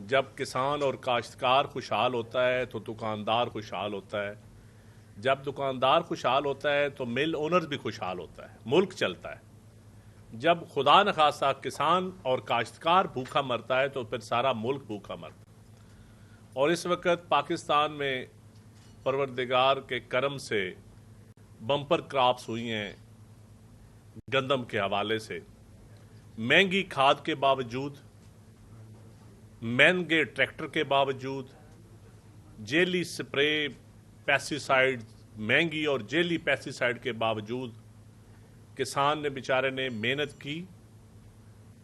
جب کسان اور کاشتکار خوشحال ہوتا ہے تو دکاندار خوشحال ہوتا ہے. جب دکاندار خوشحال ہوتا ہے تو مل اونر بھی خوشحال ہوتا ہے, ملک چلتا ہے. جب خدا نخواستہ کسان اور کاشتکار بھوکا مرتا ہے تو پھر سارا ملک بھوکا مرتا ہے. اور اس وقت پاکستان میں پروردگار کے کرم سے بمپر کراپس ہوئی ہیں گندم کے حوالے سے. مہنگی کھاد کے باوجود, مہنگے ٹریکٹر کے باوجود, جیلی سپرے پیسٹیسائیڈ مہنگی اور جیلی پیسٹیسائیڈ کے باوجود کسان نے بیچارے نے محنت کی,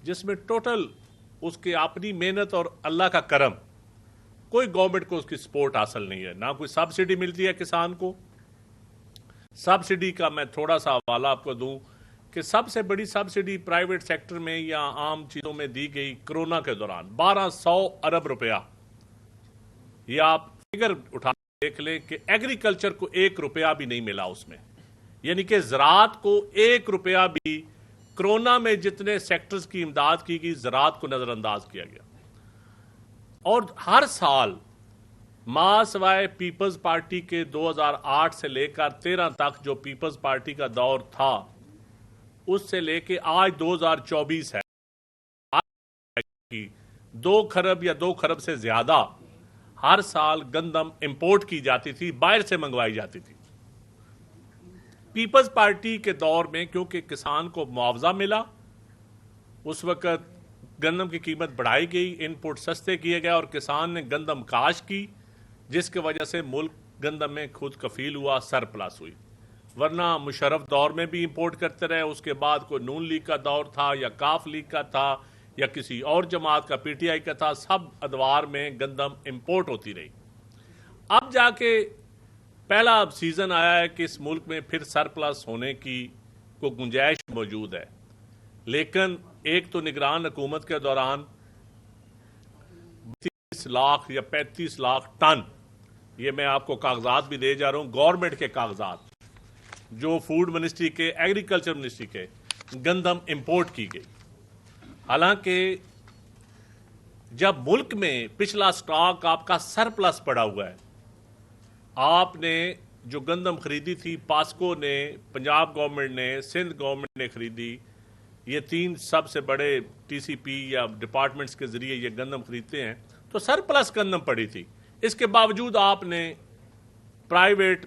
جس میں ٹوٹل اس کے اپنی محنت اور اللہ کا کرم, کوئی گورنمنٹ کو اس کی سپورٹ حاصل نہیں ہے, نہ کوئی سبسڈی ملتی ہے کسان کو. سبسڈی کا میں تھوڑا سا حوالہ آپ کو دوں کہ سب سے بڑی سبسڈی پرائیویٹ سیکٹر میں یا عام چیزوں میں دی گئی کرونا کے دوران 1200 ارب روپیہ. یہ آپ فگر اٹھا دیکھ لیں کہ ایگریکلچر کو 1 روپیہ بھی نہیں ملا اس میں, یعنی کہ زراعت کو 1 روپیہ بھی, کرونا میں جتنے سیکٹرز کی امداد کی گئی زراعت کو نظر انداز کیا گیا. اور ہر سال ماں سوائے پیپلز پارٹی کے 2008 سے لے کر 13 تک جو پیپلز پارٹی کا دور تھا, اس سے لے کے آج 2024 ہے, 2 خرب یا 2 خرب سے زیادہ ہر سال گندم امپورٹ کی جاتی تھی, باہر سے منگوائی جاتی تھی. پیپلز پارٹی کے دور میں کیونکہ کسان کو معاوضہ ملا, اس وقت گندم کی قیمت بڑھائی گئی, ان پٹ سستے کیے گئے اور کسان نے گندم کاشت کی, جس کی وجہ سے ملک گندم میں خود کفیل ہوا, سرپلس ہوئی. ورنہ مشرف دور میں بھی امپورٹ کرتے رہے, اس کے بعد کوئی نون لیگ کا دور تھا یا کاف لیگ کا تھا یا کسی اور جماعت کا پی ٹی آئی کا تھا, سب ادوار میں گندم امپورٹ ہوتی رہی. اب جا کے پہلا سیزن آیا ہے کہ اس ملک میں پھر سرپلس ہونے کی کوئی گنجائش موجود ہے. لیکن ایک تو نگران حکومت کے دوران 32 لاکھ یا 35 لاکھ ٹن, یہ میں آپ کو کاغذات بھی دے جا رہا ہوں, گورنمنٹ کے کاغذات جو فوڈ منسٹری کے, ایگریکلچر منسٹری کے, گندم امپورٹ کی گئی. حالانکہ جب ملک میں پچھلا سٹاک آپ کا سرپلس پڑا ہوا ہے, آپ نے جو گندم خریدی تھی, پاسکو نے, پنجاب گورنمنٹ نے, سندھ گورنمنٹ نے خریدی, یہ 3 سب سے بڑے ٹی سی پی یا ڈپارٹمنٹس کے ذریعے یہ گندم خریدتے ہیں, تو سرپلس گندم پڑی تھی. اس کے باوجود آپ نے پرائیویٹ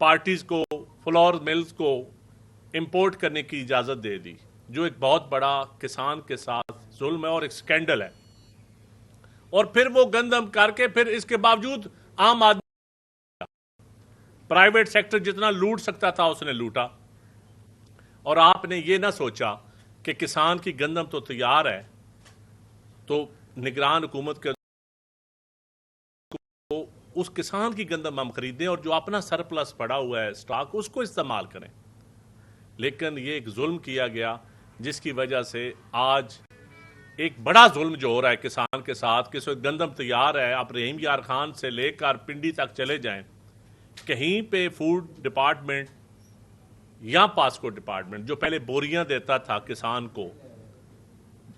پارٹیز کو, فلور ملز کو امپورٹ کرنے کی اجازت دے دی, جو ایک بہت بڑا کسان کے ساتھ ظلم ہے اور ایک سکینڈل ہے. اور پھر وہ گندم کر کے پھر اس کے باوجود عام آدمی, پرائیویٹ سیکٹر جتنا لوٹ سکتا تھا اس نے لوٹا. اور آپ نے یہ نہ سوچا کہ کسان کی گندم تو تیار ہے, تو نگران حکومت کے اس کسان کی گندم ہم خریدیں اور جو اپنا سرپلس پڑا ہوا ہے سٹاک اس کو استعمال کریں. لیکن یہ ایک ظلم کیا گیا, جس کی وجہ سے آج ایک بڑا ظلم جو ہو رہا ہے کسان کے ساتھ, کہ اس وقت گندم تیار ہے, آپ رحیم یار خان سے لے کر پنڈی تک چلے جائیں, کہیں پہ فوڈ ڈپارٹمنٹ یا پاسکو ڈپارٹمنٹ جو پہلے بوریاں دیتا تھا کسان کو,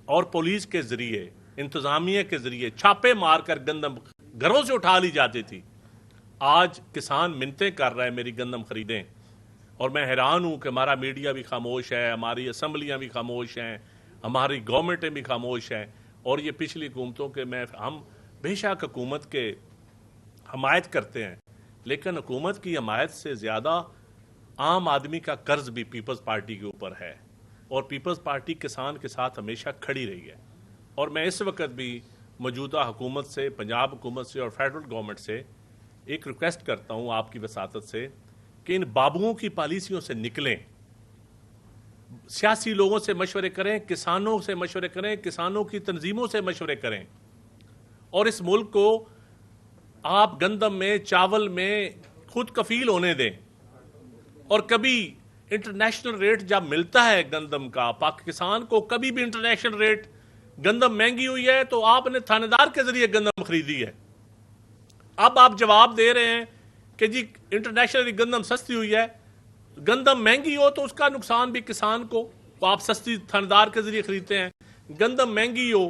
اور پولیس کے ذریعے, انتظامیہ کے ذریعے چھاپے مار کر گندم گھروں سے اٹھا لی جاتی تھی, آج کسان منتیں کر رہے ہیں میری گندم خریدیں. اور میں حیران ہوں کہ ہمارا میڈیا بھی خاموش ہے, ہماری اسمبلیاں بھی خاموش ہیں, ہماری گورنمنٹیں بھی خاموش ہیں. اور یہ پچھلی حکومتوں کے ہم بے شک حکومت کے حمایت کرتے ہیں, لیکن حکومت کی حمایت سے زیادہ عام آدمی کا قرض بھی پیپلز پارٹی کے اوپر ہے, اور پیپلز پارٹی کسان کے ساتھ ہمیشہ کھڑی رہی ہے. اور میں اس وقت بھی موجودہ حکومت سے, پنجاب حکومت سے اور فیڈرل گورنمنٹ سے ایک ریکویسٹ کرتا ہوں آپ کی وساطت سے, کہ ان بابوؤں کی پالیسیوں سے نکلیں, سیاسی لوگوں سے مشورے کریں, کسانوں سے مشورے کریں, کسانوں کی تنظیموں سے مشورے کریں, اور اس ملک کو آپ گندم میں, چاول میں خود کفیل ہونے دیں. اور کبھی انٹرنیشنل ریٹ جب ملتا ہے گندم کا, پاکستان کو کبھی بھی انٹرنیشنل ریٹ, گندم مہنگی ہوئی ہے تو آپ نے تھانے دار کے ذریعے گندم خریدی ہے. اب آپ جواب دے رہے ہیں کہ جی انٹرنیشنل گندم سستی ہوئی ہے, گندم مہنگی ہو تو اس کا نقصان بھی کسان کو, تو آپ سستی تھانے دار کے ذریعے خریدتے ہیں. گندم مہنگی ہو